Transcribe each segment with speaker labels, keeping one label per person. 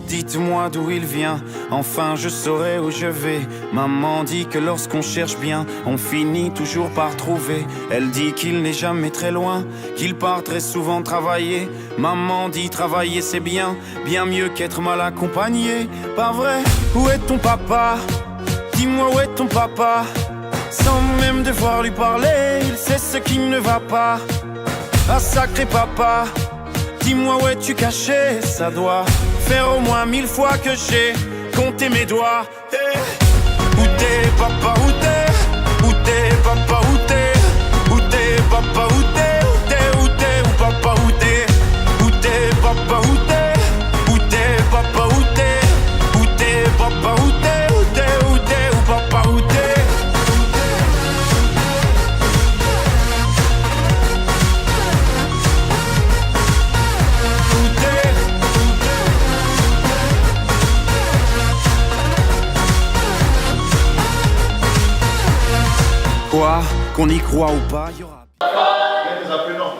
Speaker 1: Dites-moi d'où il vient, enfin je saurai où je vais. Maman dit que lorsqu'on cherche bien, on finit toujours par trouver. Elle dit qu'il n'est jamais très loin, qu'il part très souvent travailler. Maman dit travailler c'est bien, bien mieux qu'être mal accompagné. Pas vrai? Où est ton papa? Dis-moi où est ton papa? Sans même devoir lui parler, il sait ce qui ne va pas. Ah sacré papa, dis-moi où es-tu caché? Ça doit faire au moins 1000 fois que j'ai compté mes doigts. Hey. Où t'es papa, où t'es? Où t'es papa, où t'es? Où t'es papa, où t'es? Où t'es, où t'es, où papa, où t'es? Où t'es papa, où t'es? Où t'es papa, où t'es? Où t'es papa, où t'es? Où t'es, où t'es, où papa, où t'es? Quoi, qu'on y croit ou pas, il y aura.
Speaker 2: Mais nous apprenons.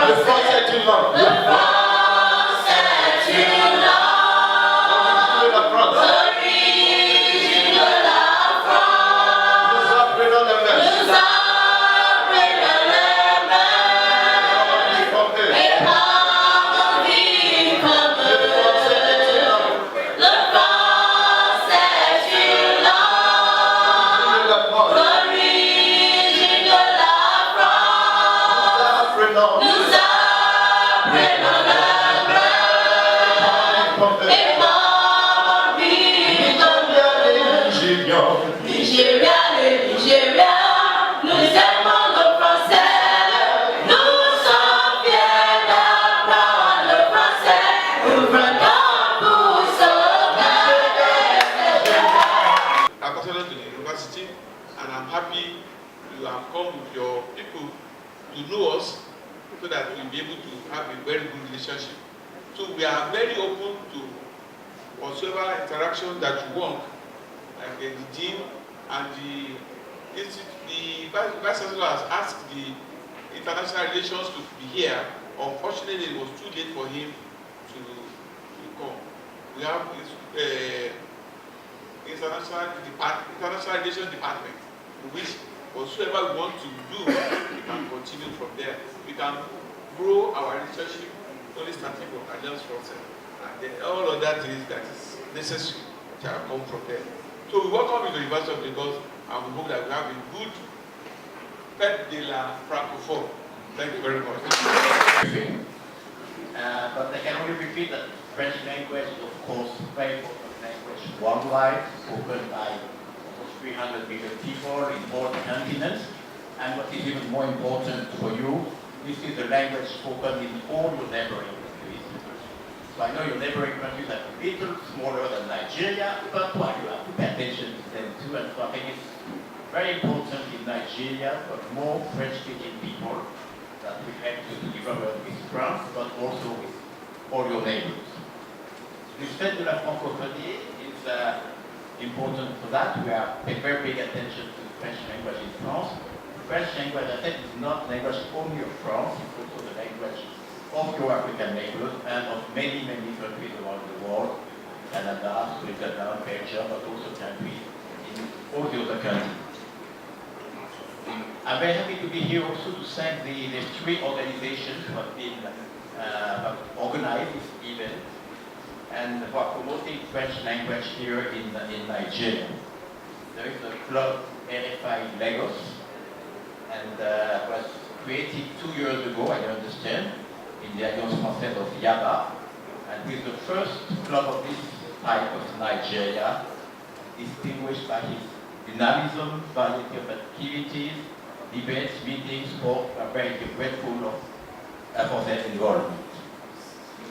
Speaker 2: Le français est une langue. Le français est une langue. De la France. L'origine de la France. Nous apprenons les mêmes. Nous apprenons les mêmes. Et on vit comme eux. Le français est une langue. Le français est une langue. L'origine de la France. Nous apprenons le bleu. Et on vit comme eux. Nigeria, le Nigeria, nous aimons le français. Nous sommes fiers d'apprendre le français. Nous venons pour sauver.
Speaker 3: I consider to the university, and I'm happy you have come with your people to know us so that we'll be able to have a very good relationship. So we are very open to whatsoever interaction that you want, like the dean and the vice chancellor has asked the international relations to be here. Unfortunately, it was too late for him to come. We have international relations department, which whatsoever we want to do, we can continue from there. We can grow our relationship only starting from Alliance Française, and then all other things that is necessary shall come from there. So we welcome you to the University of Lagos, and we hope that we have a good fête de la francophone. Thank you very much.
Speaker 4: But I can only repeat that French language is, of course, a very important language worldwide, spoken by almost 300 million people in all continents. And what is even more important for you, this is the language spoken in all your neighboring countries. So I know your neighboring countries are a little smaller than Nigeria, but well, you have to pay attention to them too. And so I think it's very important in Nigeria for more French-speaking people that we have to develop with France, but also with all your neighbors. The fête de la francophonie is important for that. We are paying very big attention to the French language in France. The French language, I said, is not language only of France, it's also the language of your African neighbors and of many, many countries around the world, Canada, Switzerland, Belgium, but also countries in all the other countries. I'm very happy to be here also to thank the three organizations who have been organized this event and who are promoting French language here in Nigeria. There is a club RFI Lagos, and was created 2 years ago, I understand, in the Alliance Française of Yaba, and with the first club of this type of Nigeria, distinguished by his dynamism, variety of activities, debates, meetings, sport. I'm very grateful for their involvement.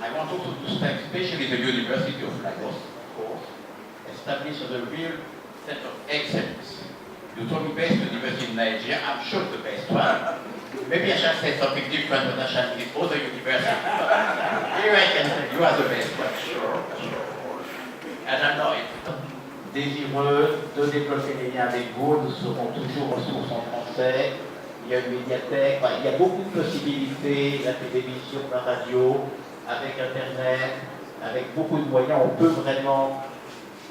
Speaker 4: I want also to thank especially the University of Lagos, of course, established as a real center of excellence. You told me best university in Nigeria, I'm sure the best one. Maybe I shall say something different, but I shall give other universities. Here I can say you are the best one, sure. And I know it.
Speaker 5: Désireux de développer les liens avec vous, nous serons toujours ressources en français, il y a une médiathèque, il y a beaucoup de possibilités, la télévision, la radio, avec Internet, avec beaucoup de moyens, on peut vraiment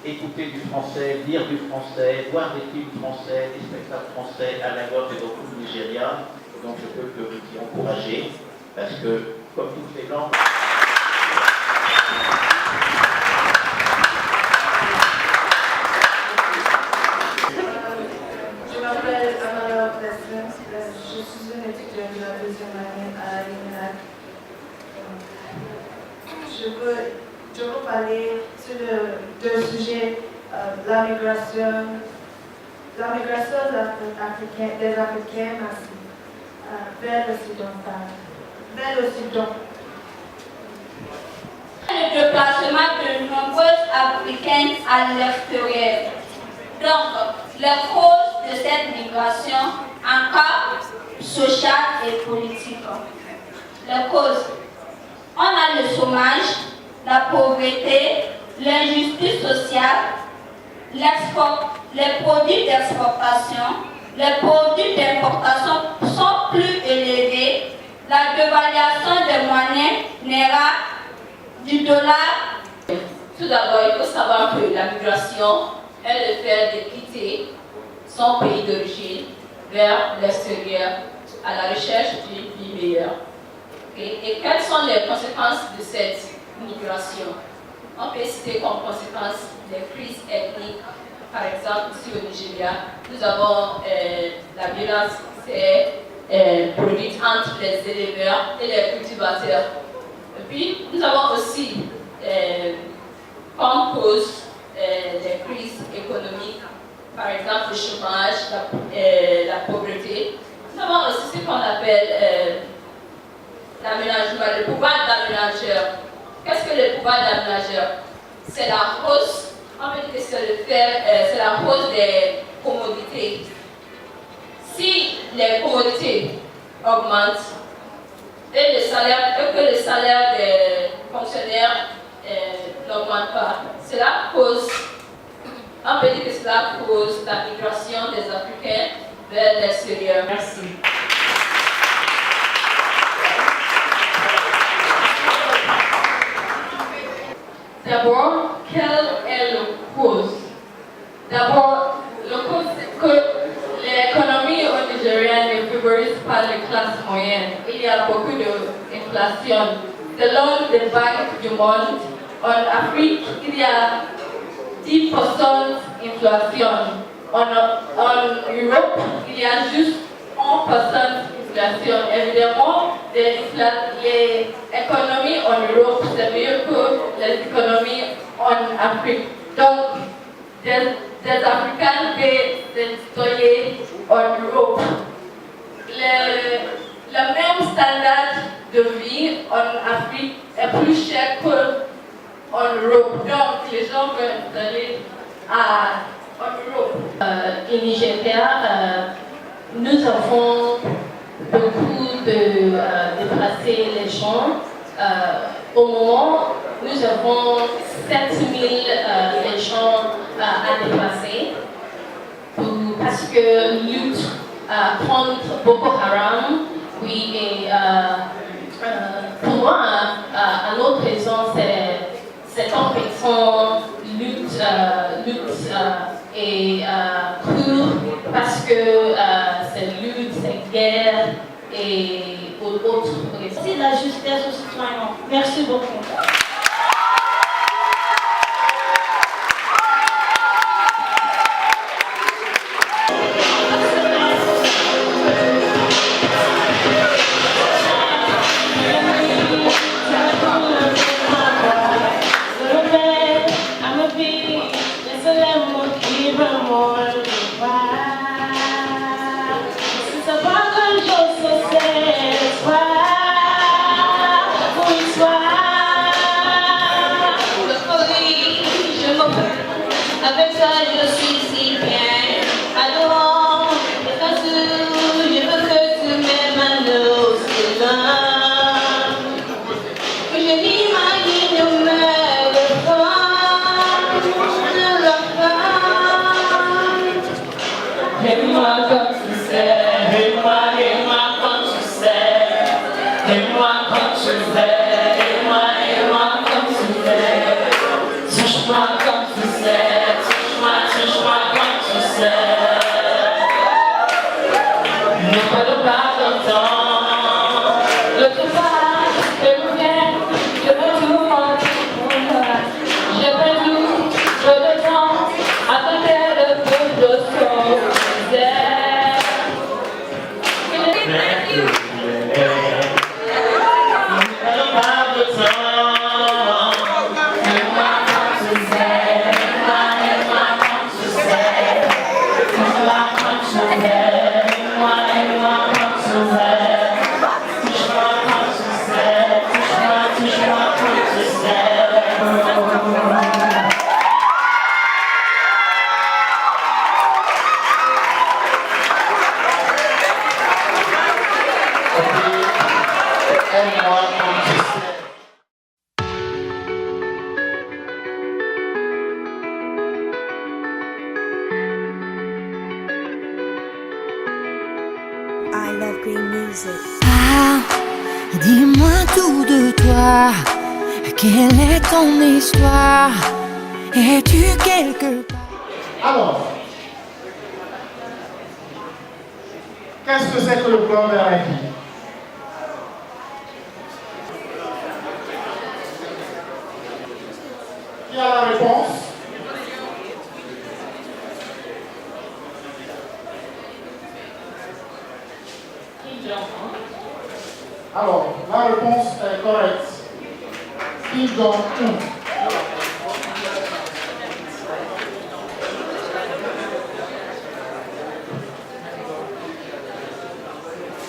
Speaker 5: écouter du français, lire du français, voir des films français, des spectacles français à la gauche et beaucoup de Nigeria. Donc je peux que vous y encourager, parce que, comme toutes les langues,
Speaker 6: je m'appelle Amara Plessin, je suis une étudiante de la deuxième année à l'INAC. Je veux parler sur deux sujets, la migration des Africains vers le Soudan.
Speaker 7: Le déplacement de nombreux Africains à l'extérieur. Donc, les causes de cette migration en cas social et politique. Les causes. On a le chômage, la pauvreté, l'injustice sociale, les produits d'exportation, les produits d'importation sont plus élevés, la dévaluation des monnaies NERA, du dollar.
Speaker 8: Tout d'abord, il faut savoir que la migration est le fait de quitter son pays d'origine vers l'extérieur à la recherche d'une vie meilleure. Et quelles sont les conséquences de cette migration? On peut citer comme conséquence les crises ethniques. Par exemple, ici au Nigeria, nous avons la violence qui s'est produite entre les éleveurs et les cultivateurs. Et puis, nous avons aussi comme cause les crises économiques, par exemple le chômage, la pauvreté. Nous avons aussi ce qu'on appelle l'aménagement, le pouvoir d'aménageur. Qu'est-ce que le pouvoir d'aménageur? C'est la hausse, on peut dire que c'est la hausse des commodités. Si les commodités augmentent et que le salaire des fonctionnaires n'augmente pas, cela cause, on peut dire que cela cause la migration des Africains vers l'extérieur.
Speaker 9: Merci.
Speaker 8: D'abord, quelle est la cause? D'abord, la cause c'est que l'économie nigérienne ne favorise pas les classes moyennes. Il y a beaucoup d'inflation. Selon les banques du monde, en Afrique, il y a 10% d'inflation. En Europe, il y a juste 1% d'inflation. Évidemment, les économies en Europe, c'est mieux que les économies en Afrique. Donc, des Africains peuvent s'installer en Europe. Le même standard de vie en Afrique est plus cher qu'en Europe. Donc, les gens peuvent s'installer en Europe.
Speaker 9: Au Nigeria, nous avons beaucoup de déplacer les gens. Au moment, nous avons 7000 gens à déplacer parce que lutte contre Boko Haram, oui, et pour moi, à notre raison, c'est compétition, lutte et crue parce que c'est lutte, c'est guerre et autres raisons.
Speaker 10: C'est la justesse aux citoyens. Merci beaucoup. Avec ça, je suis si bien. Alors, je veux que tu m'aimes aussi là. Que je m'imagine le femme de la femme. Aime-moi comme tu sais, aime-moi comme tu sais, aime-moi comme tu sais, aime-moi. temps. Le travail, le week-end, je veux tout prendre pour moi. Je veux tout, je veux le temps, à côté de tout le son.
Speaker 11: I love green music. Ah, dis-moi tout de toi. Quelle est ton histoire? Es-tu quelque part?
Speaker 12: Alors, qu'est-ce que c'est que le plan vers la vie? Qui a la réponse? Alors, la réponse est correcte. Kim Jong-un.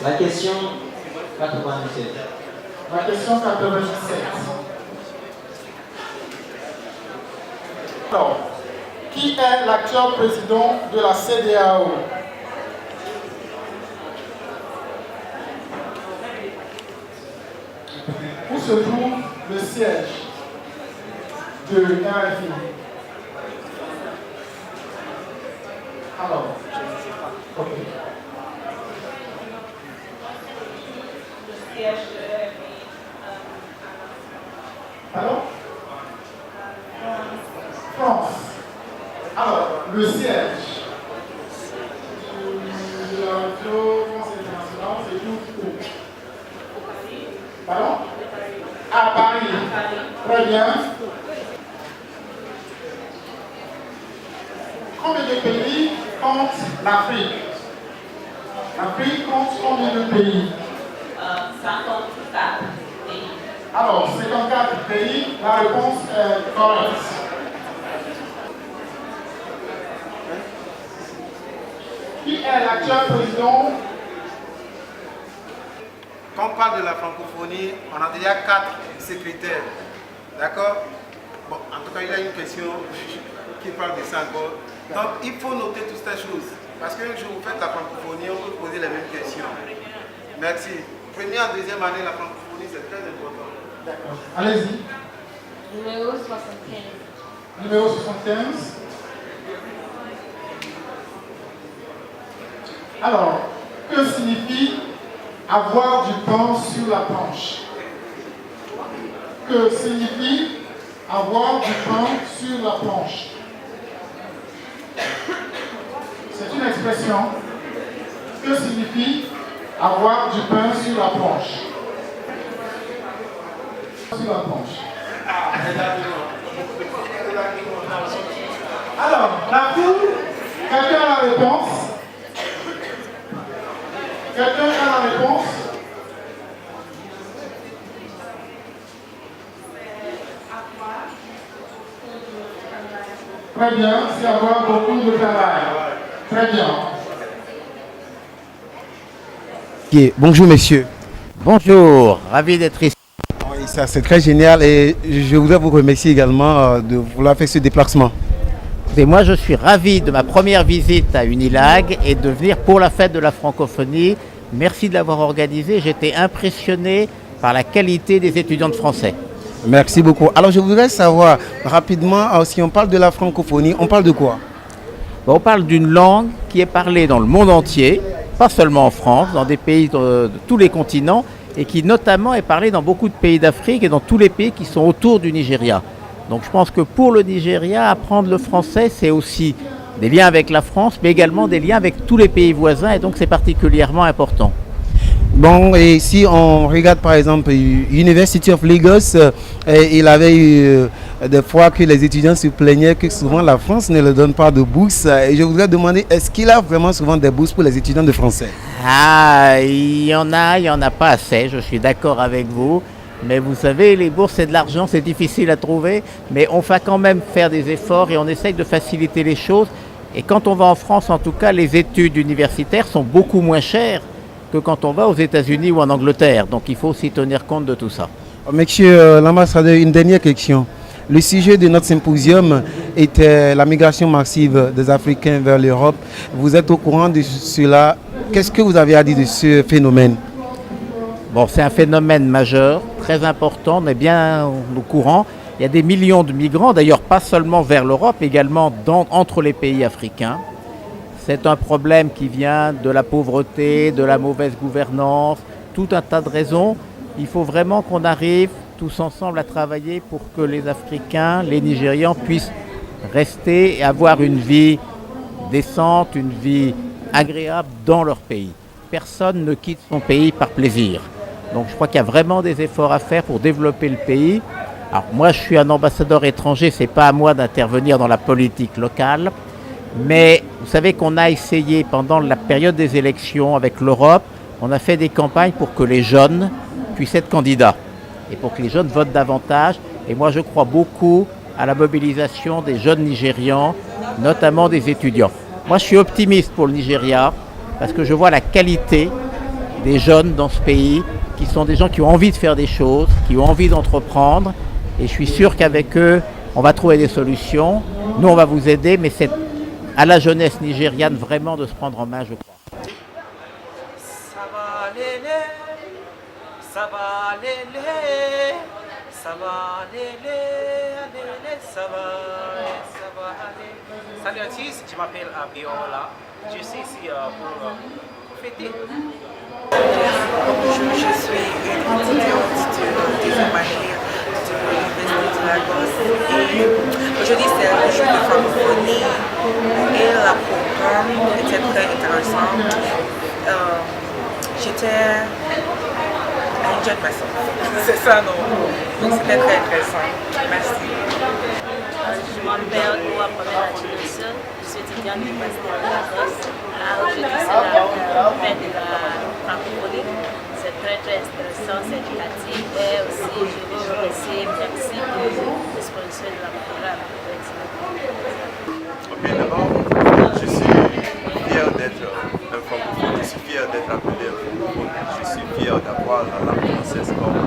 Speaker 5: La question 97.
Speaker 12: La question 97. Alors, qui est l'actuel président de la CEDEAO? Où se trouve le siège de RFI? Alors, ok.
Speaker 10: Le siège de RFI.
Speaker 12: Alors? France. Alors, le siège de la radio France Internationale, c'est où? Pardon? À Paris. Très bien. Combien de pays compte l'Afrique? L'Afrique compte combien de pays?
Speaker 10: 54 pays.
Speaker 12: Alors, 54 pays, la réponse est correcte. Qui est l'actuel président?
Speaker 13: Quand on parle de la francophonie, on a déjà 4 secrétaires. D'accord? Bon, en tout cas, il y a une question qui parle de ça encore. Donc, il faut noter toutes ces choses. Parce qu'un jour, vous faites la francophonie, on peut poser les mêmes questions. Merci. Première, deuxième année, la francophonie, c'est très important.
Speaker 12: D'accord. Allez-y.
Speaker 8: Numéro 75.
Speaker 12: Numéro 75. Alors, que signifie avoir du pain sur la planche? Que signifie avoir du pain sur la planche? C'est une expression. Que signifie avoir du pain sur la planche? Sur la planche. Alors, la foule, quelqu'un a la réponse? Quelqu'un a la réponse? Très bien, c'est avoir beaucoup de travail. Très bien.
Speaker 14: Okay. Bonjour messieurs.
Speaker 5: Bonjour, ravi d'être ici.
Speaker 14: Oui, ça c'est très génial et je voudrais vous remercier également de vouloir faire ce déplacement.
Speaker 5: Et moi je suis ravi de ma première visite à Unilag et de venir pour la fête de la francophonie. Merci de l'avoir organisé, j'étais impressionné par la qualité des étudiants de français.
Speaker 14: Merci beaucoup. Alors je voudrais savoir rapidement, si on parle de la francophonie, on parle de quoi?
Speaker 5: On parle d'une langue qui est parlée dans le monde entier, pas seulement en France, dans des pays de tous les continents, et qui notamment est parlée dans beaucoup de pays d'Afrique et dans tous les pays qui sont autour du Nigeria. Donc je pense que pour le Nigeria, apprendre le français, c'est aussi des liens avec la France, mais également des liens avec tous les pays voisins, et donc c'est particulièrement important.
Speaker 14: Bon, et si on regarde par exemple University of Lagos, il avait eu des fois que les étudiants se plaignaient que souvent la France ne leur donne pas de bourse. Et je voudrais demander, est-ce qu'il a vraiment souvent des bourses pour les étudiants de français?
Speaker 5: Ah, il y en a pas assez, je suis d'accord avec vous. Mais vous savez, les bourses, c'est de l'argent, c'est difficile à trouver. Mais on va quand même faire des efforts et on essaye de faciliter les choses. Et quand on va en France, en tout cas, les études universitaires sont beaucoup moins chères que quand on va aux États-Unis ou en Angleterre. Donc il faut aussi tenir compte de tout ça.
Speaker 14: Monsieur l'ambassadeur, une dernière question. Le sujet de notre symposium était la migration massive des Africains vers l'Europe. Vous êtes au courant de cela. Qu'est-ce que vous avez à dire de ce phénomène?
Speaker 5: Bon, c'est un phénomène majeur, très important, on est bien au courant. Il y a des millions de migrants, d'ailleurs pas seulement vers l'Europe, également entre les pays africains. C'est un problème qui vient de la pauvreté, de la mauvaise gouvernance, tout un tas de raisons. Il faut vraiment qu'on arrive tous ensemble à travailler pour que les Africains, les Nigérians puissent rester et avoir une vie décente, une vie agréable dans leur pays. Personne ne quitte son pays par plaisir. Donc je crois qu'il y a vraiment des efforts à faire pour développer le pays. Alors moi je suis un ambassadeur étranger, c'est pas à moi d'intervenir dans la politique locale. Mais vous savez qu'on a essayé pendant la période des élections avec l'Europe, on a fait des campagnes pour que les jeunes puissent être candidats et pour que les jeunes votent davantage. Et moi je crois beaucoup à la mobilisation des jeunes Nigérians, notamment des étudiants. Moi je suis optimiste pour le Nigeria parce que je vois la qualité des jeunes dans ce pays qui sont des gens qui ont envie de faire des choses, qui ont envie d'entreprendre. Et je suis sûr qu'avec eux, on va trouver des solutions. Nous, on va vous aider, mais c'est à la jeunesse nigériane vraiment de se prendre en main, je crois.
Speaker 15: Ça va lélé, ça va lélé, ça va lélé, lélé, ça va aller. Salut à tous, je m'appelle Abiola. Je suis ici pour fêter.
Speaker 16: Bonjour, je suis une étudiante de deuxième année de l'Université de Lagos et aujourd'hui c'est le jour de francophonie et le programme était très intéressant. J'étais enjoyed myself, c'est ça non? Donc c'était très intéressant. Merci.
Speaker 17: Je m'appelle Oua Pamela Chinoso, je suis étudiante de l'Université de Lagos. Aujourd'hui c'est la fête de la francophonie. C'est très intéressant, c'est éducatif et aussi je veux remercier merci pour le sponsor de la programme.
Speaker 18: Ok, d'abord, je suis fier d'être un francophone, je suis fier d'être appelé un francophone, je suis fier d'avoir la langue française comme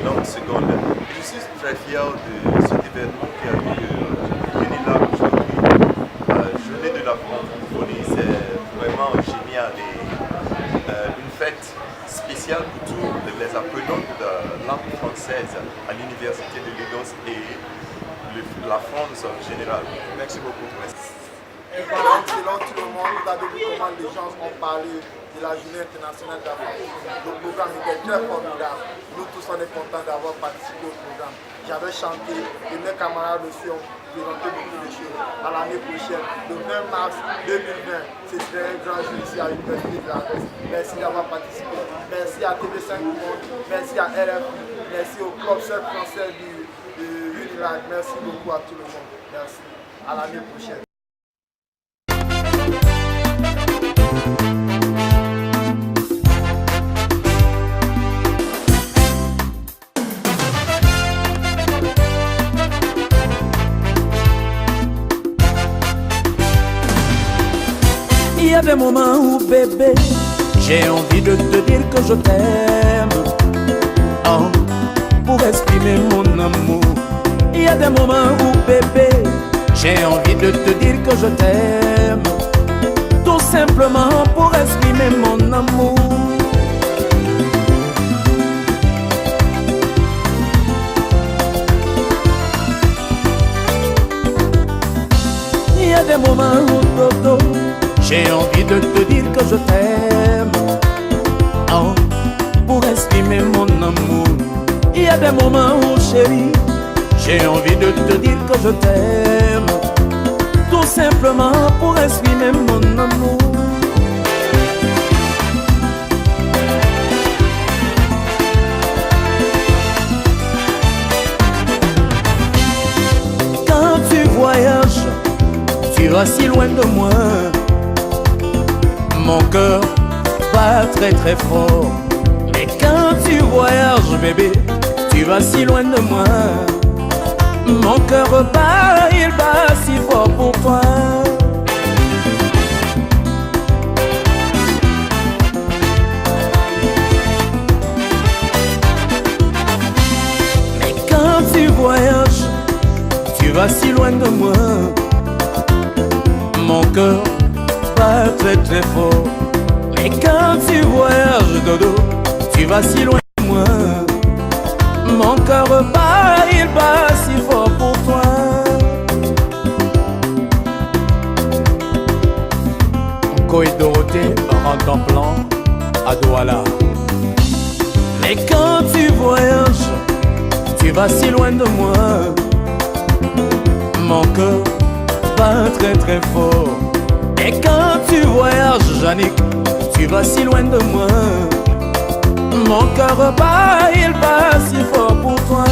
Speaker 18: langue seconde. Je suis très fier de cet événement qui a eu Unilag aujourd'hui. La journée de la francophonie, c'est vraiment génial et une fête spéciale pour tous les apprenants de langue française à l'université de Lagos et la France en général. Merci beaucoup.
Speaker 12: Et voilà, selon tout le monde, vous avez vu comment les gens ont parlé de la journée internationale de la francophonie. Le programme était très formidable. Nous tous, on est contents d'avoir participé au programme. J'avais chanté et mes camarades aussi ont présenté beaucoup de choses. À l'année prochaine, le 20 mars 2020, ce serait un grand jour ici à l'Université de Lagos. Merci d'avoir participé. Merci à TV5 Monde, merci à RFI, merci au club surf français du Unilag. Merci beaucoup à tout le monde. Merci. À l'année prochaine.
Speaker 19: Il y a des moments où bébé, j'ai envie de te dire que je t'aime, oh, pour exprimer mon amour. Il y a des moments où bébé, j'ai envie de te dire que je t'aime, tout simplement pour exprimer mon amour. Il y a des moments où Dodo, j'ai envie de te dire que je t'aime, oh, pour exprimer mon amour. Il y a des moments où chérie, j'ai envie de te dire que je t'aime, tout simplement pour exprimer mon amour. vas si loin de moi. Mon cœur bat très très fort. Mais quand tu voyages bébé, tu vas si loin de moi. Mon cœur bat, il bat si fort pour toi. Mais quand tu voyages, tu vas si loin de moi. Mon cœur bat très très fort. Mais quand tu voyages dodo, tu vas si loin de moi. Mon cœur bat, il bat si fort pour toi. Ko et Dorothée rentrent en plan à Douala. Mais quand tu voyages, tu vas si loin de moi. Mon cœur bat très très fort. Et quand tu voyages, Jannick, tu vas si loin de moi. Mon cœur bat, il bat si fort pour toi.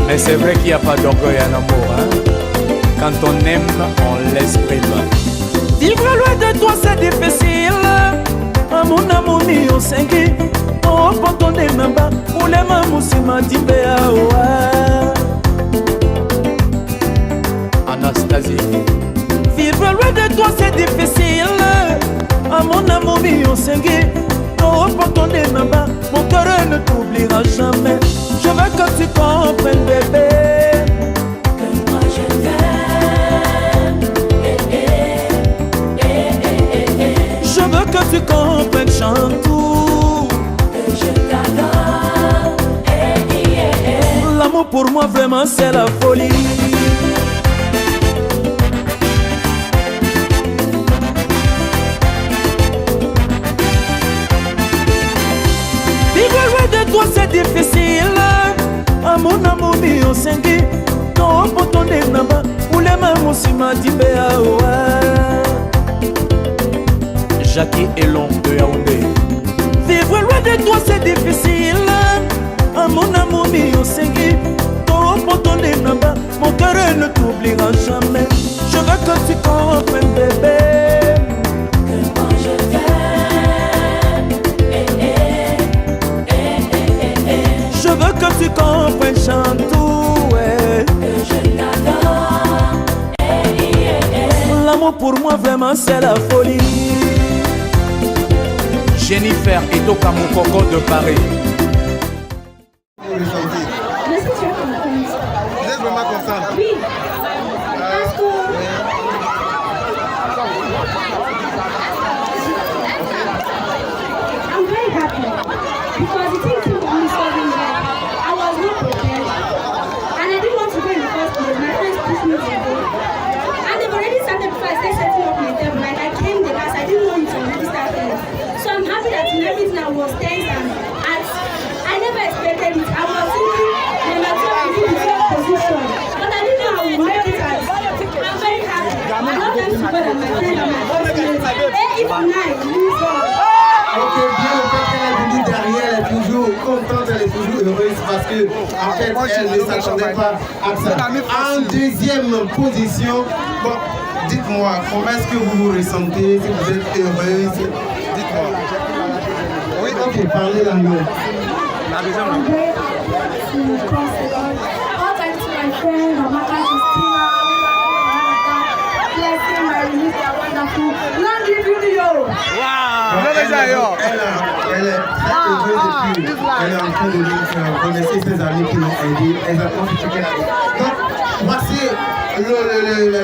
Speaker 19: Mais c'est vrai qu'il n'y a pas d'orgueil en amour, hein? Quand on aime, on l'exprime. Vivre loin de toi c'est difficile. Mon amour ni au sengi. Oh, quand on est même pas, pour les mamans, c'est ma dibéa. Anastasie. Vivre loin de toi c'est difficile. Mon amour ni au sengi. Oh, quand on est même pas, mon cœur ne t'oubliera jamais. Je veux que tu comprennes, bébé. Que moi je t'aime. Je veux que tu comprennes, Chantou. Que je t'adore. L'amour pour moi vraiment c'est la folie. Vivre loin de toi c'est difficile. Mon amour mi au sengi. Non, pour ton namba. Pour les mamans si ma dibéa. Jackie et Long de Yaoundé. Vivre loin de toi c'est difficile. Mon amour mi au sengi. Non, pour ton namba. Mon cœur ne t'oubliera jamais. Je veux que tu comprennes, bébé. Que moi je t'aime. Je veux que tu comprennes, Chantou, ouais. Que je t'adore. L'amour pour moi vraiment c'est la folie. Jennifer et Toka mon coco de Paris.
Speaker 12: Vous êtes vraiment content?
Speaker 6: Oui. I'm very happy because the thing took me so long. I was not prepared and I didn't want to go in the first place. My friends pushed me to go and they've already started before I started setting up my table. Like I came the class, I didn't know it already started. So I'm happy that in everything I was tense and I never expected it. I was thinking they might tell me in the same position, but I didn't know I would make it as. I'm very happy. I love them to God and my friends and my husband. Et if night,
Speaker 12: Ok, bien le fait qu'elle est venue derrière, elle est toujours contente, elle est toujours heureuse parce que en fait elle ne s'attendait pas à ça. En deuxième position, bon, dites-moi, comment est-ce que vous vous ressentez, si vous êtes heureuse? Dites-moi. Oui, ok, parlez l'anglais. La deuxième langue.
Speaker 6: All thanks to my friend, Amaka Christina, blessing, my release, they are wonderful. Long live video!
Speaker 12: Elle est très heureuse et puis elle est en train de remercier ses amis qui l'ont aidé. Exactement ce qu'elle a dit. Donc, voici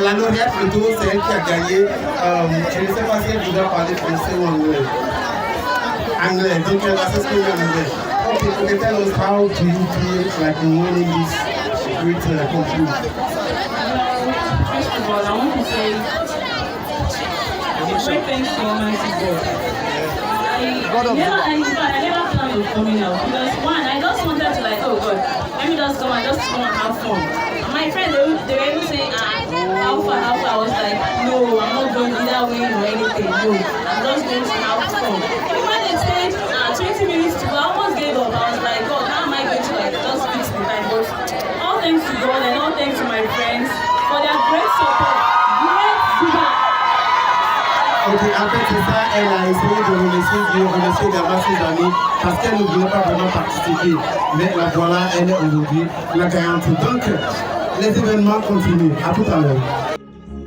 Speaker 12: la lauréate plutôt, c'est elle qui a gagné. Je ne sais pas si elle doit parler français ou anglais. Anglais, donc elle va s'exprimer en anglais. Okay, so tell us how do you feel like in winning this great competition?
Speaker 20: First of all, I want to say great thanks to Almighty God. I never planned on coming out because one, I just wanted to like, oh God, let me just come and have fun. my friends, they were even saying, how far? I was like, no, I'm not going either way or anything. No, I'm just going to have fun. Even when they said 20 minutes to go, I almost gave up. I was like, God, how am I going to like just fix the time? But all thanks to God and all thanks to my friends for their great support. Great feedback.
Speaker 14: Ok, après tout ça, elle a essayé de remercier également ses amis parce qu'elle ne voulait pas vraiment participer. Mais la voilà, elle est aujourd'hui la gagnante. Donc, les événements continuent. À tout à l'heure.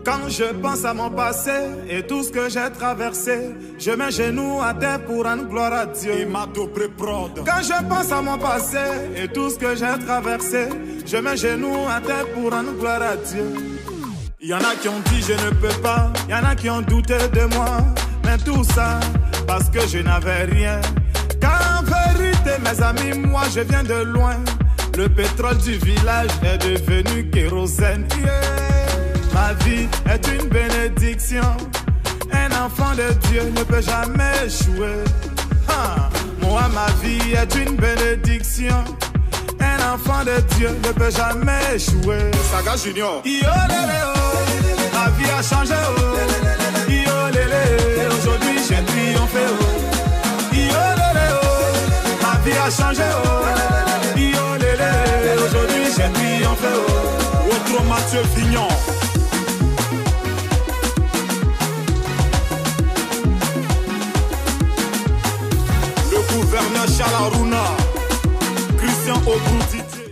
Speaker 19: Quand je pense à mon passé et tout ce que j'ai traversé, je mets genoux à terre pour rendre gloire à Dieu. Quand je pense à mon passé et tout ce que j'ai traversé, je mets genoux à terre pour rendre gloire à Dieu. Il y en a qui ont dit je ne peux pas, il y en a qui ont douté de moi, mais tout ça parce que je n'avais rien. Car en vérité mes amis, moi je viens de loin. Le pétrole du village est devenu kérosène. Ma vie est une bénédiction. Un enfant de Dieu ne peut jamais échouer. Moi ma vie est une bénédiction. Un enfant de Dieu ne peut jamais échouer. Saga Junior. Yo lélé oh, ma vie a changé oh. Yo lélé, aujourd'hui j'ai triomphé oh. Yo lélé oh, ma vie a changé oh. Yo lélé, aujourd'hui j'ai triomphé oh. Autre Mathieu Vignon. Le gouverneur Charles Aruna, Christian Obrou Didier.